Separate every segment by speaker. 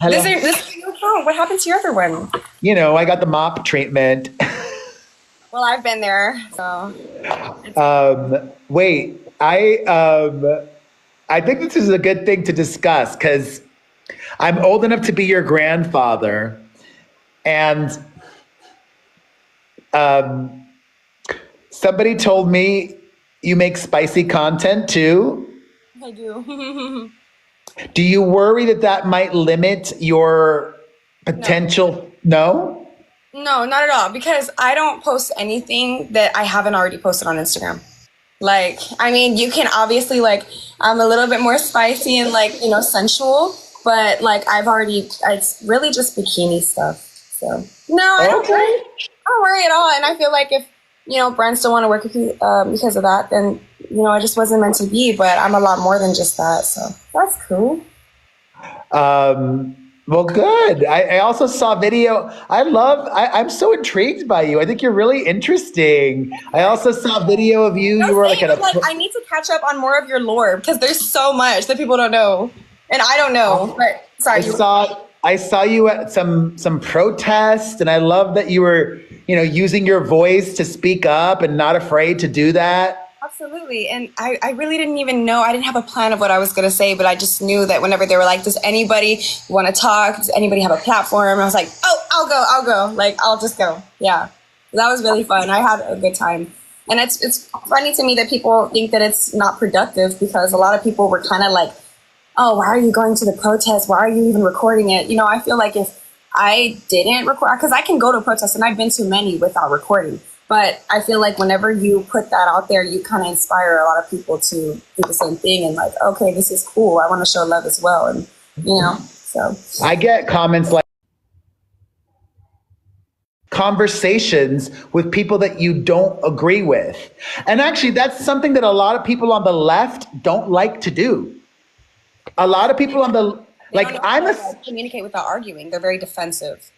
Speaker 1: Hello.
Speaker 2: This is your account. What happened to your other one?
Speaker 1: I got the mop treatment.
Speaker 2: Well, I've been there, so it's
Speaker 1: Wait, I think this is a good thing to discuss because I'm old enough to be your grandfather, and somebody told me you make spicy content too.
Speaker 2: I do.
Speaker 1: Do you worry that that might limit your
Speaker 2: No.
Speaker 1: potential? No?
Speaker 2: No, not at all. Because I don't post anything that I haven't already posted on Instagram. Like, I mean, you can obviously I'm a little bit more spicy and sensual, but it's really just bikini stuff. So no, I don't worry.
Speaker 1: Okay.
Speaker 2: I don't worry at all. And I feel like if brands don't want to work with you because of that, then I just wasn't meant to be. But I'm a lot more than just that. So that's cool.
Speaker 1: Well, good. I also saw video. I'm so intrigued by you. I think you're really interesting. I also saw video of you.
Speaker 2: No,
Speaker 1: You were like
Speaker 2: same.
Speaker 1: at
Speaker 2: I'm like,
Speaker 1: a.
Speaker 2: I need to catch up on more of your lore because there's so much that people don't know, and I don't know. But
Speaker 1: I
Speaker 2: sorry, you.
Speaker 1: saw I saw you at some protest, and I love that you were using your voice to speak up and not afraid to do that.
Speaker 2: Absolutely. And I really didn't even know. I didn't have a plan of what I was going to say, but I just knew that whenever they were like, does anybody want to talk? Does anybody have a platform? I was like, oh, I'll go. Like, I'll just go. Yeah. That was really fun. I had a good time. And it's funny to me that people think that it's not productive because a lot of people were kind of like, oh, why are you going to the protest? Why are you even recording it? I feel like if I didn't record, because I can go to a protest and I've been to many without recording. But I feel like whenever you put that out there, you kind of inspire a lot of people to do the same thing and like, okay, this is cool. I want to show love as well. And, so.
Speaker 1: I get comments like conversations with people that you don't agree with. And actually, that's something that a lot of people on the left don't like to do. A lot of people on the
Speaker 2: They don't
Speaker 1: like
Speaker 2: know how
Speaker 1: I'm
Speaker 2: to
Speaker 1: a
Speaker 2: communicate without arguing. They're very defensive.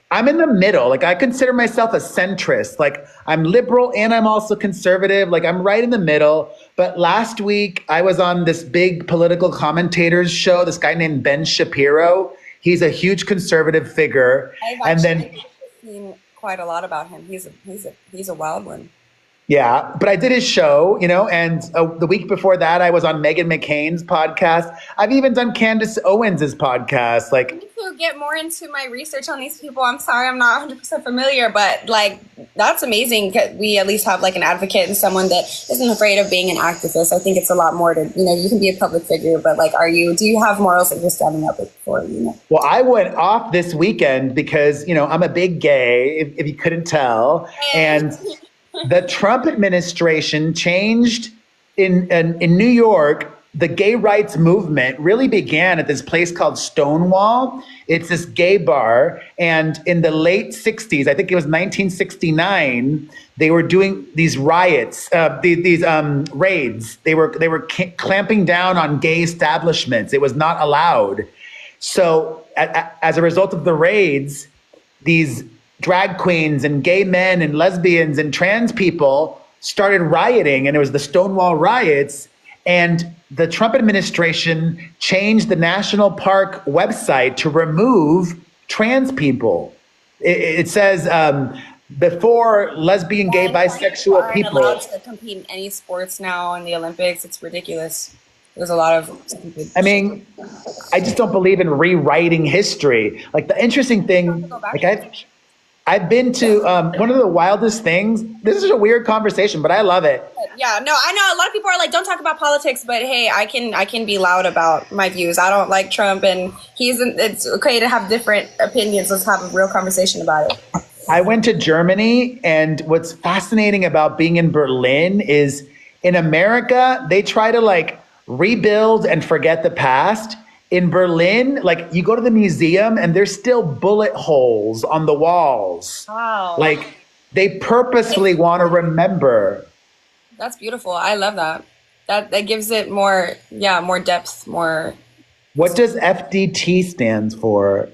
Speaker 1: I'm in the middle. Like I consider myself a centrist. Like I'm liberal and I'm also conservative. Like I'm right in the middle. But last week I was on this big political commentators show, this guy named Ben Shapiro. He's a huge conservative figure.
Speaker 2: I've
Speaker 1: And then
Speaker 2: actually seen quite a lot about him. He's a wild one.
Speaker 1: yeah, but I did his show, and the week before that, I was on Meghan McCain's podcast. I've even done Candace Owens's podcast.
Speaker 2: I
Speaker 1: Like,
Speaker 2: need to get more into my research on these people. I'm sorry, I'm not 100% familiar, but that's amazing. We at least have like an advocate and someone that isn't afraid of being an activist. I think it's a lot more to, you can be a public figure, but do you have morals that you're standing up for?
Speaker 1: well, I went off this weekend because, I'm a big gay, if you couldn't tell. And the Trump administration changed in New York. The gay rights movement really began at this place called Stonewall. It's this gay bar, and in the late '60s, I think it was 1969, they were doing these riots, these raids. They were clamping down on gay establishments. It was not allowed. So, as a result of the raids, these drag queens and gay men and lesbians and trans people started rioting, and it was the Stonewall riots. And the Trump administration changed the national park website to remove trans people. It says before lesbian, gay, bisexual
Speaker 2: Aren't
Speaker 1: people.
Speaker 2: allowed to compete in any sports now in the Olympics. It's ridiculous. There's a lot of stupid
Speaker 1: I
Speaker 2: shit.
Speaker 1: mean, I just don't believe in rewriting history. Like the interesting
Speaker 2: Have to
Speaker 1: thing,
Speaker 2: go back
Speaker 1: like
Speaker 2: to
Speaker 1: I've been to one of the wildest things. This is a weird conversation, but I love it.
Speaker 2: Yeah, no, I know a lot of people are like, don't talk about politics, but hey, I can be loud about my views. I don't like Trump, and it's okay to have different opinions. Let's have a real conversation about it.
Speaker 1: I went to Germany, and what's fascinating about being in Berlin is in America, they try to like rebuild and forget the past. In Berlin, like you go to the museum and there's still bullet holes on the walls.
Speaker 2: Wow,
Speaker 1: Like they purposefully want to remember.
Speaker 2: that's beautiful. I love that. That gives it more, yeah, more depth, more
Speaker 1: What does FDT stands for?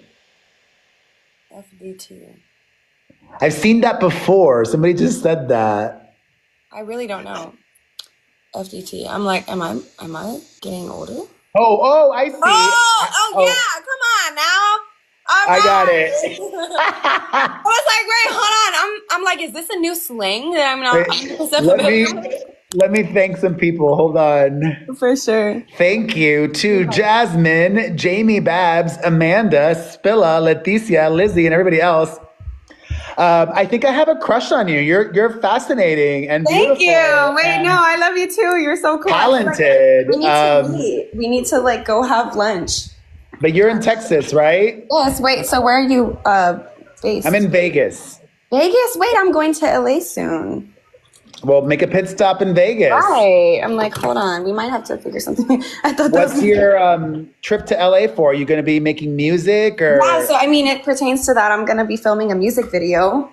Speaker 2: FDT.
Speaker 1: I've seen that before. Somebody just said that.
Speaker 2: I really don't know. FDT. I'm like, am I getting older?
Speaker 1: Oh, I see.
Speaker 2: Oh,
Speaker 1: Oh,
Speaker 2: yeah, come on now.
Speaker 1: I got it.
Speaker 2: I was like, wait, hold on. I'm like, is this a new slang that I'm not 100%
Speaker 1: Let
Speaker 2: familiar with?
Speaker 1: me let me thank some people. Hold on.
Speaker 2: For sure.
Speaker 1: Thank you to Jasmine, Jamie Babs, Amanda, Spilla, Leticia, Lizzie, and everybody else. I think I have a crush on you. You're fascinating and
Speaker 2: Thank
Speaker 1: beautiful.
Speaker 2: you. Wait,
Speaker 1: and
Speaker 2: no, I love you too. You're so cool.
Speaker 1: talented.
Speaker 2: We need to meet. We need to like go have lunch.
Speaker 1: But you're in Texas, right?
Speaker 2: Yes. Wait. So where are you based?
Speaker 1: I'm in Vegas.
Speaker 2: Vegas. Wait, I'm going to LA soon.
Speaker 1: Well, make a pit stop in Vegas.
Speaker 2: Right. I'm like, hold on. We might have to figure something. I thought that
Speaker 1: What's
Speaker 2: was
Speaker 1: your trip to LA for? Are you going to be making music or?
Speaker 2: Yeah, so I mean, it pertains to that. I'm going to be filming a music video.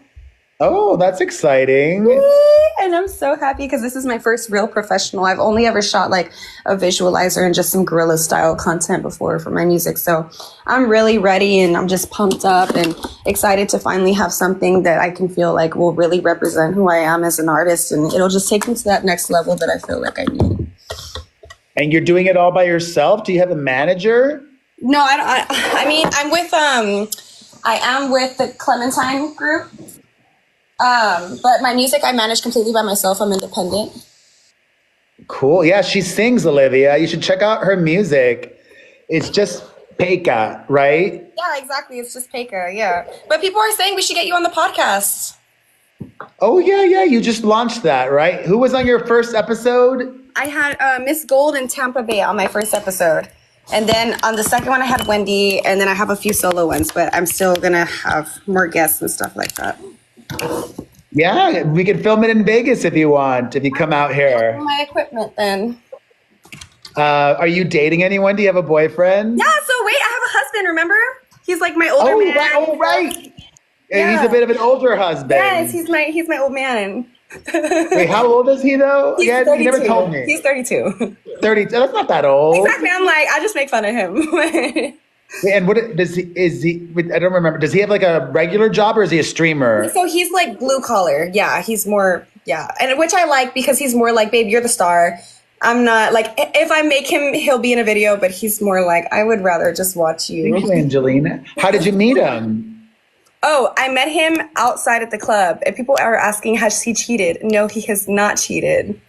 Speaker 1: Oh, that's exciting.
Speaker 2: And I'm so happy because this is my first real professional. I've only ever shot like a visualizer and just some guerrilla style content before for my music. So I'm really ready and I'm just pumped up and excited to finally have something that I can feel like will really represent who I am as an artist. And it'll just take me to that next level that I feel like I need.
Speaker 1: And you're doing it all by yourself? Do you have a manager?
Speaker 2: No, I mean, I am with the Clementine group. But my music I manage completely by myself. I'm independent.
Speaker 1: Cool. Yeah, she sings, Olivia. You should check out her music. It's just Paeka, right?
Speaker 2: Yeah, exactly. It's just Paeka, yeah. But people are saying we should get you on the podcast.
Speaker 1: Oh, yeah. You just launched that, right? Who was on your first episode?
Speaker 2: I had Miss Gold in Tampa Bay on my first episode. And then on the second one, I had Wendy. And then I have a few solo ones, but I'm still going to have more guests and stuff like that.
Speaker 1: Yeah, we can film it in Vegas if you want, if you come out here.
Speaker 2: My equipment then.
Speaker 1: Are you dating anyone? Do you have a boyfriend?
Speaker 2: Yeah, so wait, I have a husband, remember? He's like my older man.
Speaker 1: Right.
Speaker 2: Yeah.
Speaker 1: He's a bit of an older husband.
Speaker 2: Yes, he's my old man.
Speaker 1: Wait, how old is he though?
Speaker 2: He's
Speaker 1: Yeah,
Speaker 2: 32.
Speaker 1: you never told me.
Speaker 2: He's 32.
Speaker 1: 30. That's not that old.
Speaker 2: Exactly. I'm like, I just make fun of him.
Speaker 1: And is he? I don't remember. Does he have like a regular job or is he a streamer?
Speaker 2: So he's like blue collar. Yeah, he's more, yeah. And which I like because he's more like, babe, you're the star. I'm not like, if I make him, he'll be in a video, but he's more like, I would rather just watch you.
Speaker 1: Thank you, Angelina. How did you meet him?
Speaker 2: Oh, I met him outside at the club and people are asking, has he cheated? No, he has not cheated.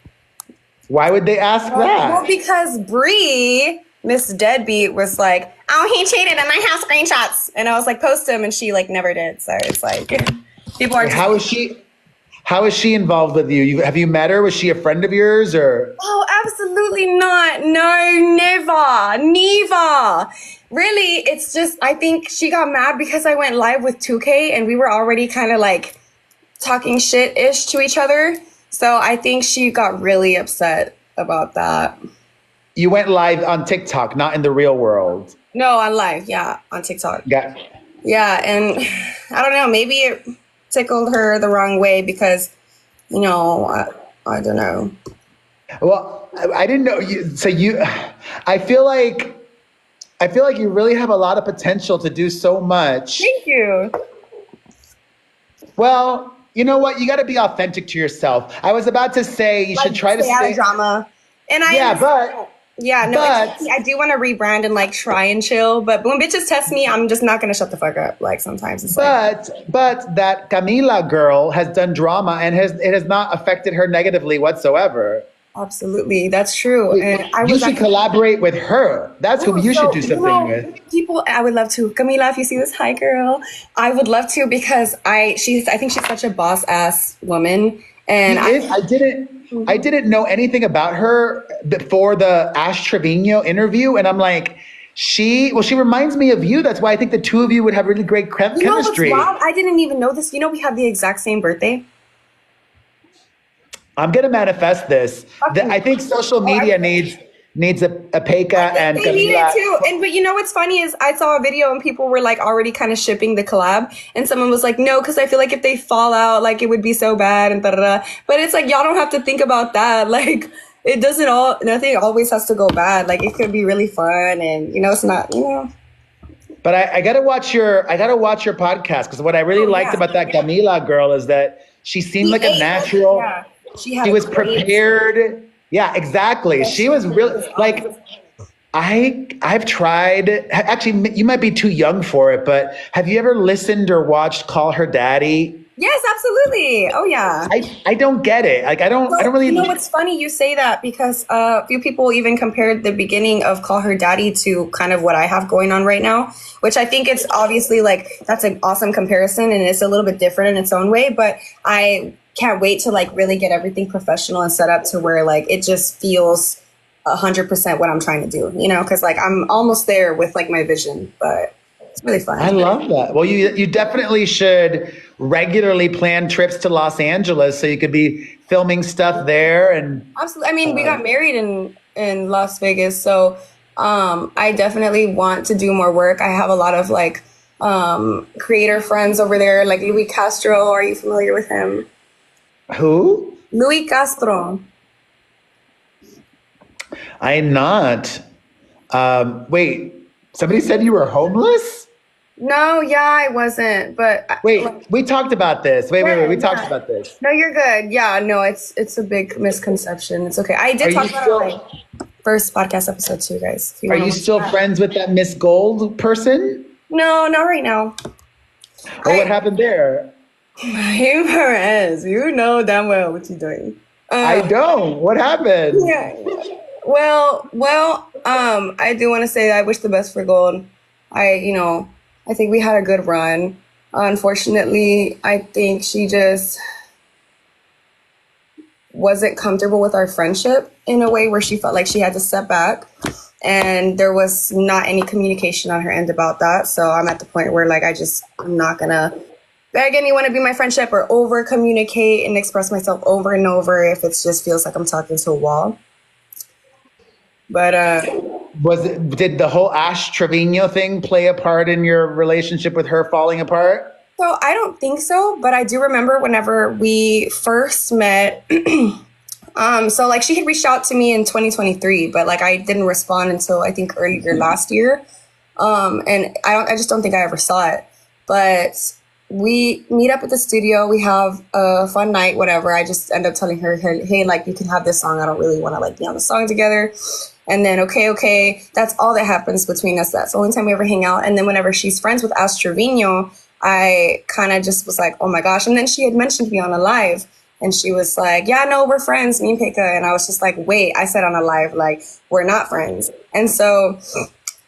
Speaker 1: Why would they ask that?
Speaker 2: Well, because Bree, Miss Deadbeat, was like, oh, he cheated and I have screenshots. And I was like, post him. And she like never did. So it's like, people are.
Speaker 1: How is she involved with you? Have you met her? Was she a friend of yours or?
Speaker 2: Oh, absolutely not. No, never. Really, it's just, I think she got mad because I went live with 2K and we were already kind of like talking shit-ish to each other. So I think she got really upset about that.
Speaker 1: You went live on TikTok, not in the real world.
Speaker 2: No, on live. Yeah, on TikTok.
Speaker 1: Yeah.
Speaker 2: Yeah, and I don't know, maybe it tickled her the wrong way because, you know, I don't know.
Speaker 1: Well, I didn't know you. So I feel like you really have a lot of potential to do so much.
Speaker 2: Thank you.
Speaker 1: Well, you know what? You got to be authentic to yourself. I was about to say you should try to
Speaker 2: stay out
Speaker 1: stay
Speaker 2: of drama. And I do want to rebrand and like try and chill, but when bitches test me, I'm just not gonna shut the fuck up. Like sometimes it's
Speaker 1: but that Camila girl has done drama and it has not affected her negatively whatsoever.
Speaker 2: Absolutely, that's true. And
Speaker 1: you should collaborate with her. That's who you should do something with.
Speaker 2: People, I would love to. Camila, if you see this, hi girl. I would love to because I think she's such a boss ass woman. And
Speaker 1: I didn't know anything about her before the Ash Trevino interview, and I'm like, she reminds me of you. That's why I think the two of you would have really great chemistry.
Speaker 2: You know what's wild? I didn't even know this. You know, we have the exact same birthday.
Speaker 1: I'm gonna manifest this. I think social media needs a Paeka and
Speaker 2: they need
Speaker 1: Camila.
Speaker 2: it too. But you know what's funny is I saw a video and people were like already kind of shipping the collab, and someone was like, no, because I feel like if they fall out, like it would be so bad and da-da-da. But it's like y'all don't have to think about that. Like nothing always has to go bad. Like it could be really fun, and it's not.
Speaker 1: But I gotta watch your podcast because what I really liked about that Camila girl is that she seemed like a natural.
Speaker 2: Yeah. She
Speaker 1: was prepared. Yeah, exactly. She was really like, I've tried. Actually, you might be too young for it, but have you ever listened or watched Call Her Daddy?
Speaker 2: Yes, absolutely. Oh yeah.
Speaker 1: I don't get it. Like I
Speaker 2: Well,
Speaker 1: don't really.
Speaker 2: you know what's funny? You say that because a few people even compared the beginning of Call Her Daddy to kind of what I have going on right now, which I think it's obviously like that's an awesome comparison and it's a little bit different in its own way. But I can't wait to like really get everything professional and set up to where like it just feels 100% what I'm trying to do, you know, because like I'm almost there with like my vision, but it's really fun.
Speaker 1: I love that. Well, you definitely should regularly plan trips to Los Angeles so you could be filming stuff there. And
Speaker 2: Absolutely. I mean, we got married in Las Vegas, so I definitely want to do more work. I have a lot of like creator friends over there, like Louis Castro. Are you familiar with him?
Speaker 1: who?
Speaker 2: Louis Castro.
Speaker 1: I'm not. Wait, somebody said you were homeless?
Speaker 2: No, yeah, I wasn't, but
Speaker 1: Wait, we talked about this. Wait. We talked
Speaker 2: yeah.
Speaker 1: about this.
Speaker 2: No, you're good. Yeah, no, it's a big misconception. It's okay. I
Speaker 1: Are
Speaker 2: did
Speaker 1: you
Speaker 2: talk about
Speaker 1: still
Speaker 2: it on my first podcast episode too, guys. If you
Speaker 1: are
Speaker 2: wanna
Speaker 1: you
Speaker 2: watch
Speaker 1: still
Speaker 2: that.
Speaker 1: friends with that Miss Gold person?
Speaker 2: No, not right now.
Speaker 1: Or what happened there?
Speaker 2: Hey, Perez, you know damn well what you're doing.
Speaker 1: I don't. What happened?
Speaker 2: Yeah. Well, I do want to say that I wish the best for Gold. I think we had a good run. Unfortunately, I think she just wasn't comfortable with our friendship in a way where she felt like she had to step back. And there was not any communication on her end about that. So I'm at the point where like I'm not gonna beg anyone to be my friendship or over communicate and express myself over and over if it just feels like I'm talking to a wall. But
Speaker 1: Did the whole Ash Trevino thing play a part in your relationship with her falling apart?
Speaker 2: so I don't think so, but I do remember whenever we first met. So like she had reached out to me in 2023, but like I didn't respond until I think earlier last year. And I just don't think I ever saw it. But we meet up at the studio. We have a fun night, whatever. I just end up telling her, hey, like you can have this song. I don't really want to like be on the song together. And then, okay, that's all that happens between us. That's the only time we ever hang out. And then whenever she's friends with Ash Trevino, I kind of just was like, oh my gosh. And then she had mentioned me on a live and she was like, yeah, no, we're friends, me and Paeka. And I was just like, wait, I said on a live, like, we're not friends. And so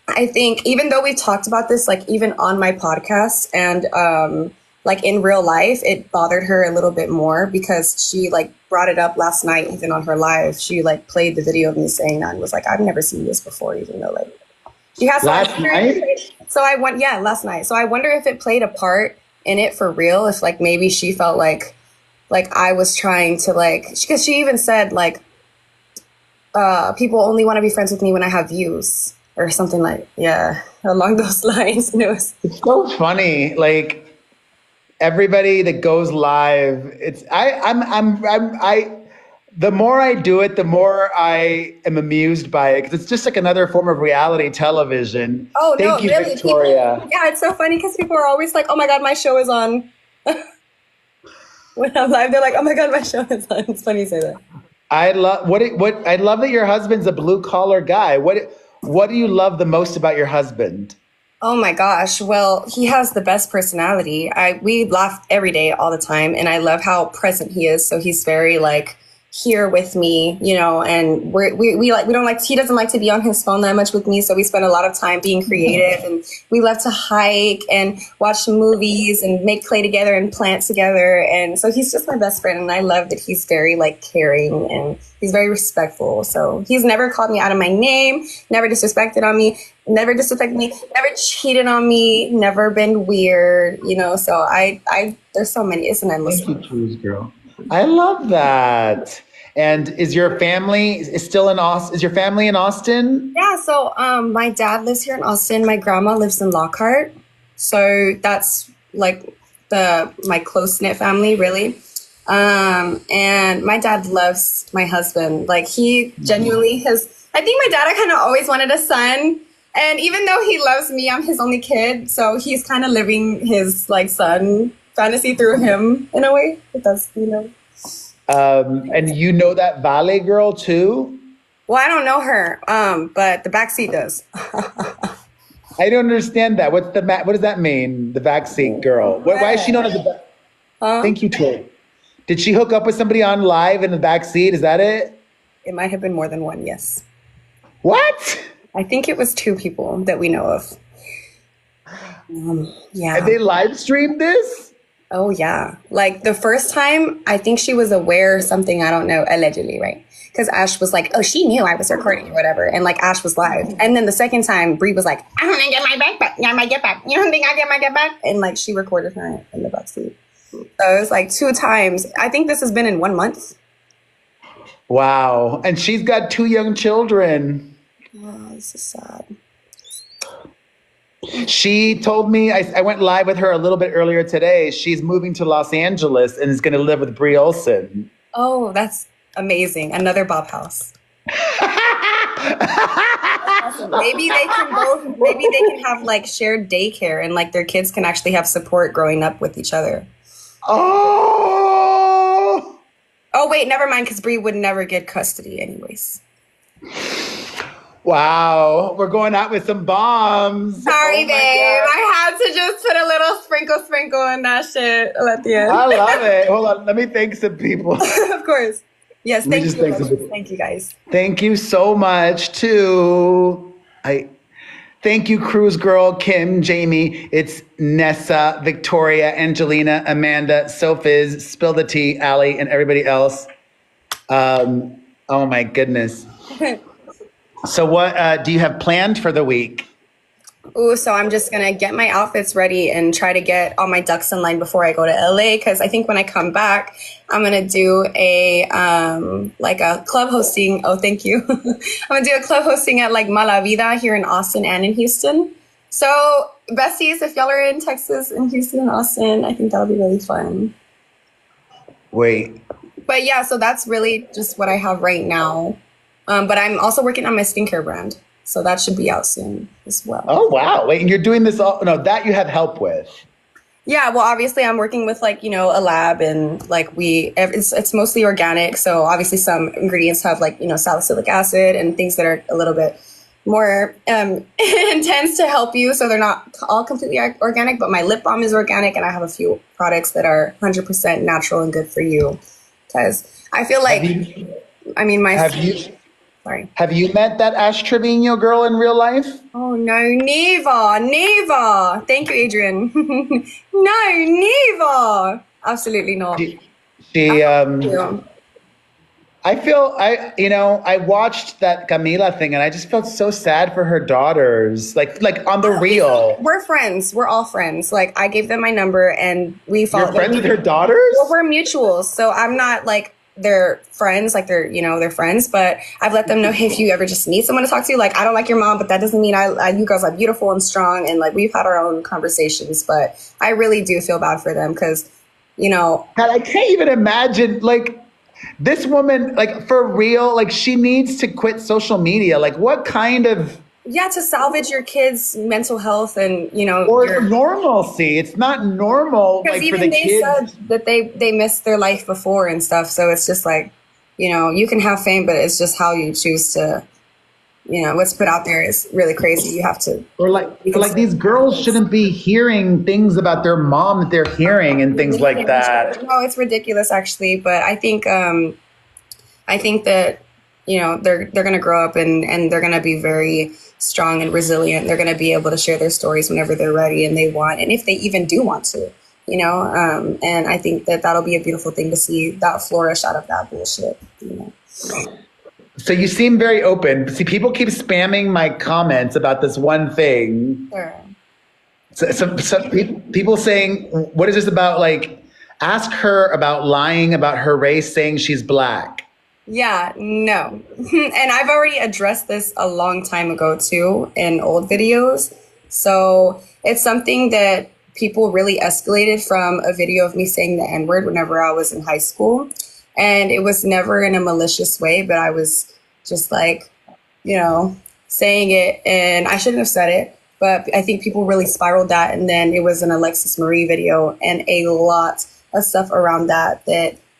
Speaker 2: I think even though we talked about this, like even on my podcast and like in real life, it bothered her a little bit more because she like brought it up last night, even on her live. She like played the video of me saying that and was like, I've never seen this before, even though like she has
Speaker 1: Last night?
Speaker 2: So I went, yeah, last night. So I wonder if it played a part in it for real, if like maybe she felt like I was trying to like, because she even said like, people only want to be friends with me when I have views or something like, yeah, along those lines. And it was
Speaker 1: It's so funny. Like everybody that goes live, the more I do it, the more I am amused by it because it's just like another form of reality television.
Speaker 2: oh
Speaker 1: Thank
Speaker 2: no,
Speaker 1: you,
Speaker 2: really?
Speaker 1: Victoria.
Speaker 2: People, yeah, it's so funny because people are always like, oh my God, my show is on. When I'm live, they're like, oh my God, my show is on. It's funny you say that.
Speaker 1: I love that your husband's a blue collar guy. What do you love the most about your husband?
Speaker 2: Oh my gosh. Well, he has the best personality. We laugh every day, all the time, and I love how present he is. So he's very like here with me, you know, and we don't like, he doesn't like to be on his phone that much with me. So we spend a lot of time being creative and we love to hike and watch movies and make clay together and plant together. And so he's just my best friend. And I love that he's very like caring and he's very respectful. So he's never called me out of my name, never disrespected me, never cheated on me, never been weird, you know. So I there's so many, it's an endless.
Speaker 1: Thank you, Cruise Girl. I love that. And is your family still in Austin? Is your family in Austin?
Speaker 2: Yeah, so my dad lives here in Austin. My grandma lives in Lockhart. So that's like my close-knit family, really. And my dad loves my husband. Like he genuinely I think my dad kind of always wanted a son. And even though he loves me, I'm his only kid. So he's kind of living his like son fantasy through him in a way. It does, you know.
Speaker 1: And you know that Valley girl too?
Speaker 2: Well, I don't know her, but the backseat does.
Speaker 1: I don't understand that. What does that mean? The backseat girl. Why is she known as the back?
Speaker 2: Huh?
Speaker 1: Thank you, Troy. Did she hook up with somebody on live in the backseat? Is that it?
Speaker 2: It might have been more than one, yes.
Speaker 1: What?
Speaker 2: I think it was 2 people that we know of. Yeah.
Speaker 1: And they live streamed this?
Speaker 2: Oh, yeah. Like the first time, I think she was aware of something, I don't know, allegedly, right? Because Ash was like, oh, she knew I was recording or whatever. And like Ash was live. And then the second time, Brie was like, I want to get my back back. Yeah, my get back. You don't think I get my get back? And like she recorded her in the backseat. So it was like 2 times. I think this has been in 1 month.
Speaker 1: Wow. And she's got 2 young children.
Speaker 2: Oh, this is sad.
Speaker 1: She told me, I went live with her a little bit earlier today. She's moving to Los Angeles and is going to live with Brie Olsen.
Speaker 2: Oh, that's amazing. Another Bob house. Awesome. Maybe they can have like shared daycare and like their kids can actually have support growing up with each other.
Speaker 1: Oh!
Speaker 2: Oh, wait, never mind, because Brie would never get custody anyways.
Speaker 1: Wow, we're going out with some bombs.
Speaker 2: Sorry,
Speaker 1: Oh my
Speaker 2: babe.
Speaker 1: God.
Speaker 2: I had to just put a little sprinkle on that shit at the end.
Speaker 1: I love it. Hold on, let me thank some people.
Speaker 2: Of course. Yes,
Speaker 1: Let me
Speaker 2: thank
Speaker 1: just
Speaker 2: you.
Speaker 1: thank some people.
Speaker 2: Thank you, guys.
Speaker 1: Thank you so much to thank you, Cruise Girl, Kim, Jamie. It's Nessa, Victoria, Angelina, Amanda, Sophiz, Spill the Tea, Allie, and everybody else. Oh my goodness. So what do you have planned for the week?
Speaker 2: Ooh, so I'm just gonna get my outfits ready and try to get all my ducks in line before I go to LA. Because I think when I come back, I'm gonna do a like a club hosting. Oh, thank you. I'm gonna do a club hosting at like Mala Vida here in Austin and in Houston. So besties, if y'all are in Texas and Houston and Austin, I think that'll be really fun.
Speaker 1: Wait.
Speaker 2: But yeah, so that's really just what I have right now. But I'm also working on my skincare brand. So that should be out soon as well.
Speaker 1: Oh, wow. Wait, and you're doing this all, no, that you have help with.
Speaker 2: Yeah, well, obviously I'm working with like, you know, a lab and like it's mostly organic. So obviously some ingredients have like, you know, salicylic acid and things that are a little bit more intense to help you. So they're not all completely organic, but my lip balm is organic and I have a few products that are 100% natural and good for you. Because I feel like,
Speaker 1: Have you met that Ash Trevino girl in real life?
Speaker 2: Oh, no, never. Thank you, Adrian. No, never. Absolutely not.
Speaker 1: I watched that Camila thing and I just felt so sad for her daughters. Like on the real.
Speaker 2: We're friends. We're all friends. Like I gave them my number and we followed.
Speaker 1: You're friends with her daughters?
Speaker 2: Well, we're mutuals. So I'm not like they're friends, like they're friends, but I've let them know, hey, if you ever just need someone to talk to, like I don't like your mom, but that doesn't mean you girls are beautiful and strong, and like we've had our own conversations, but I really do feel bad for them because, you know,
Speaker 1: God, I can't even imagine like this woman, like for real, like she needs to quit social media. Like what kind of
Speaker 2: to salvage your kids' mental health and, you know,
Speaker 1: or normalcy. It's not normal like for the kids.
Speaker 2: Said that they missed their life before and stuff. So it's just like, you know, you can have fame, but it's just how you choose to, you know, what's put out there is really crazy. You have to.
Speaker 1: Or like these girls shouldn't be hearing things about their mom that they're hearing and things like that.
Speaker 2: No, it's ridiculous actually. But I think that, you know, they're going to grow up and they're going to be very strong and resilient. They're going to be able to share their stories whenever they're ready and they want, and if they even do want to, you know, and I think that that'll be a beautiful thing to see that flourish out of that bullshit, you know.
Speaker 1: So you seem very open. See, people keep spamming my comments about this one thing.
Speaker 2: Sure.
Speaker 1: So some people saying, what is this about? Like, ask her about lying about her race, saying she's black.
Speaker 2: Yeah, no. And I've already addressed this a long time ago too in old videos. So it's something that people really escalated from a video of me saying the N-word whenever I was in high school. And it was never in a malicious way, but I was just like, you know, saying it and I shouldn't have said it. But I think people really spiraled that. And then it was an Alexis Marie video and a lot of stuff around that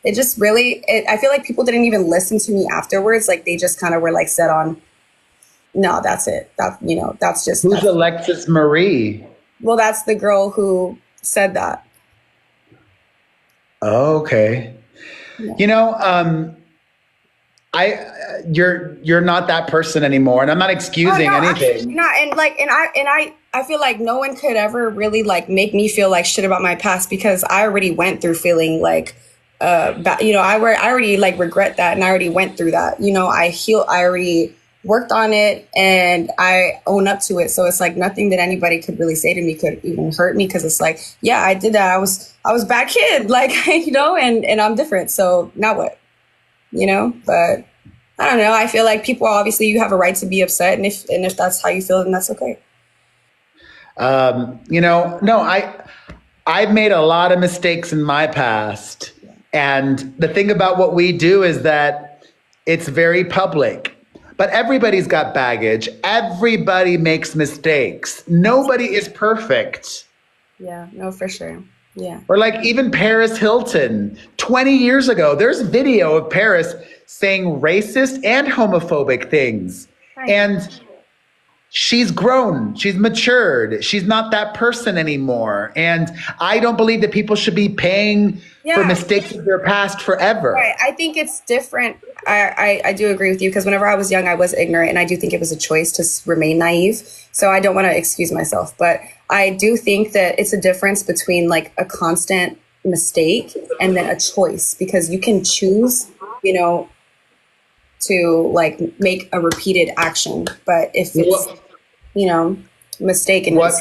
Speaker 2: it just really, I feel like people didn't even listen to me afterwards. Like they just kind of were like set on, no, that's it. That, you know, that's just.
Speaker 1: Who's Alexis Marie?
Speaker 2: Well, that's the girl who said that.
Speaker 1: Oh, okay.
Speaker 2: Yeah.
Speaker 1: You know, you're not that person anymore, and I'm not excusing anything.
Speaker 2: No, I feel like no one could ever really like make me feel like shit about my past because I already went through feeling like, you know, I already like regret that, and I already went through that. You know, I already worked on it, and I own up to it. So it's like nothing that anybody could really say to me could even hurt me because it's like, yeah, I did that. I was a bad kid, like you know, and I'm different. So now what? You know, but I don't know. I feel like people, obviously you have a right to be upset. And if that's how you feel, then that's okay.
Speaker 1: You know, no, I've made a lot of mistakes in my past. And the thing about what we do is that it's very public, but everybody's got baggage. Everybody makes mistakes. Nobody is perfect.
Speaker 2: Yeah, no, for sure. Yeah.
Speaker 1: Or like even Paris Hilton, 20 years ago, there's video of Paris saying racist and homophobic things.
Speaker 2: Right.
Speaker 1: And she's grown, she's matured, she's not that person anymore. And I don't believe that people should be paying for mistakes of their past forever.
Speaker 2: Right. I think it's different. I do agree with you because whenever I was young, I was ignorant, and I do think it was a choice to remain naive. So I don't want to excuse myself, but I do think that it's a difference between like a constant mistake and then a choice, because you can choose, you know, to like make a repeated action. But if it's, you know, mistaken.
Speaker 1: What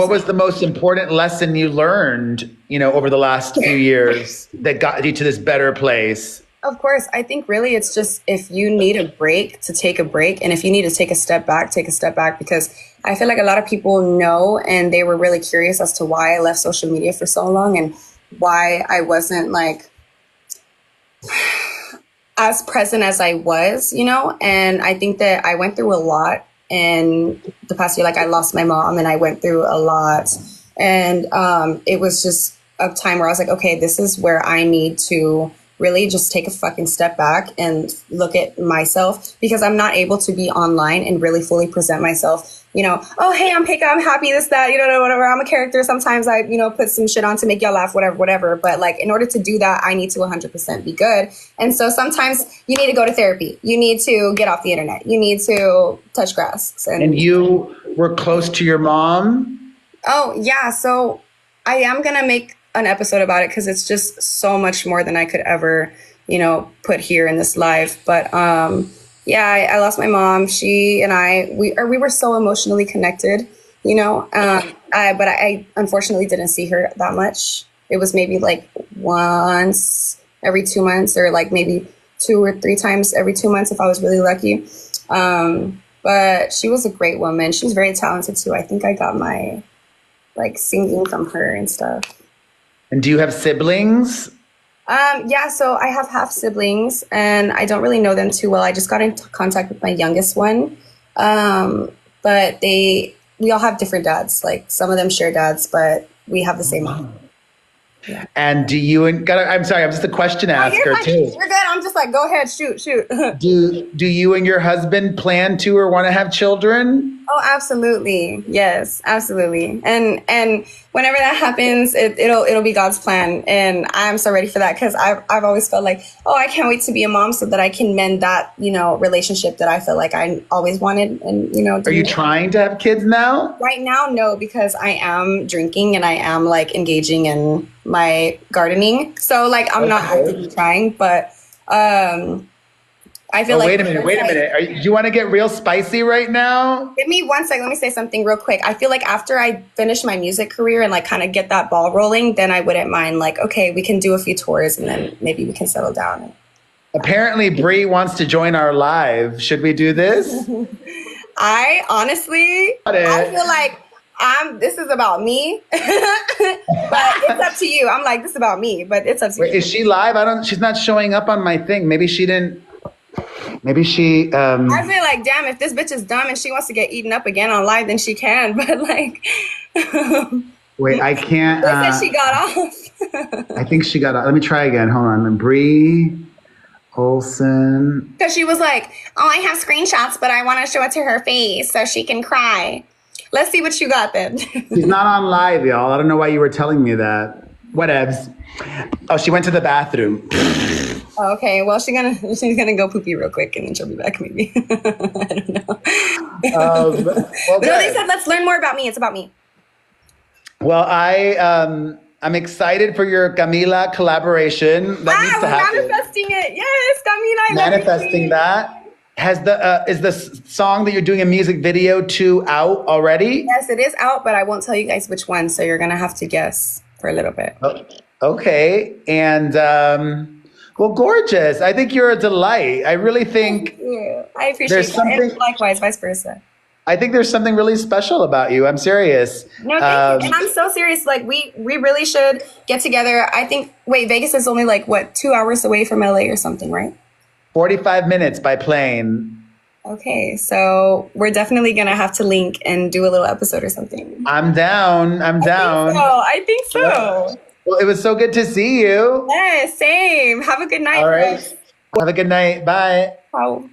Speaker 1: was the most important lesson you learned, you know, over the last few years that got you to this better place?
Speaker 2: Of course, I think really it's just if you need a break, to take a break. And if you need to take a step back, because I feel like a lot of people know, and they were really curious as to why I left social media for so long and why I wasn't like as present as I was, you know? And I think that I went through a lot in the past year. Like I lost my mom and I went through a lot. And it was just a time where I was like, okay, this is where I need to really just take a fucking step back and look at myself, because I'm not able to be online and really fully present myself, you know, oh, hey, I'm Paeka, I'm happy, this, that, you know, whatever. I'm a character. Sometimes I, you know, put some shit on to make y'all laugh, whatever. But like, in order to do that, I need to 100% be good. And so sometimes you need to go to therapy. You need to get off the internet. You need to touch grass.
Speaker 1: And you were close to your mom?
Speaker 2: Oh, yeah. So I am going to make an episode about it because it's just so much more than I could ever, you know, put here in this live. But yeah, I lost my mom. She and we were so emotionally connected, you know, but I unfortunately didn't see her that much. It was maybe like once every 2 months, or like maybe 2 or 3 times every 2 months if I was really lucky. But she was a great woman. She was very talented too. I think I got my like singing from her and stuff.
Speaker 1: And do you have siblings?
Speaker 2: Yeah, so I have half siblings and I don't really know them too well. I just got in contact with my youngest one. But we all have different dads. Like some of them share dads, but we have the same mom. Yeah.
Speaker 1: And do you I'm sorry, I'm just a question asker too.
Speaker 2: You're good. I'm just like, go ahead, shoot.
Speaker 1: Do you and your husband plan to or want to have children?
Speaker 2: Oh, absolutely. Yes, absolutely. And whenever that happens, it'll be God's plan. And I'm so ready for that because I've always felt like, oh, I can't wait to be a mom so that I can mend that, you know, relationship that I feel like I always wanted. And, you know,
Speaker 1: are you trying to have kids now?
Speaker 2: Right now, no, because I am drinking and I am like engaging in my gardening. So like, I'm not actively trying, but I feel like.
Speaker 1: Wait a minute. Do you want to get real spicy right now?
Speaker 2: Give me 1 second. Let me say something real quick. I feel like after I finish my music career and like kind of get that ball rolling, then I wouldn't mind like, okay, we can do a few tours and then maybe we can settle down.
Speaker 1: Apparently, Brie wants to join our live. Should we do this?
Speaker 2: I honestly, I feel like this is about me, but it's up to you. I'm like, this is about me, but it's up to you.
Speaker 1: Is she live? She's not showing up on my thing. Maybe she didn't. Maybe she.
Speaker 2: I feel like, damn, if this bitch is dumb and she wants to get eaten up again on live, then she can. But like,
Speaker 1: wait, I can't.
Speaker 2: They said she got off.
Speaker 1: I think she got. Let me try again. Hold on. Bree Olsen.
Speaker 2: Because she was like, "Oh, I have screenshots, but I want to show it to her face so she can cry." Let's see what you got then.
Speaker 1: She's not on live, y'all. I don't know why you were telling me that. Whatevs. Oh, she went to the bathroom.
Speaker 2: Okay, well, she's gonna go poopy real quick and then she'll be back maybe. I don't know.
Speaker 1: Well,
Speaker 2: But no, they said let's learn more about me. It's about me.
Speaker 1: Well, I'm excited for your Camila collaboration. That needs to happen.
Speaker 2: Manifesting it. Yes, Camila.
Speaker 1: Manifesting that. Has is the song that you're doing a music video to out already?
Speaker 2: Yes, it is out, but I won't tell you guys which one, so you're gonna have to guess for a little bit.
Speaker 1: Oh, okay. And well, gorgeous. I think you're a delight. I really think
Speaker 2: I appreciate that. And likewise, vice versa.
Speaker 1: I think there's something really special about you. I'm serious.
Speaker 2: No, thank you. And I'm so serious. Like we really should get together. I think Vegas is only like what, 2 hours away from LA or something, right?
Speaker 1: 45 minutes by plane.
Speaker 2: Okay, so we're definitely gonna have to link and do a little episode or something.
Speaker 1: I'm down.
Speaker 2: I think so.
Speaker 1: Yeah. Well, it was so good to see you.
Speaker 2: Yeah, same. Have a good night.
Speaker 1: All right. Have a good night. Bye.
Speaker 2: Ciao.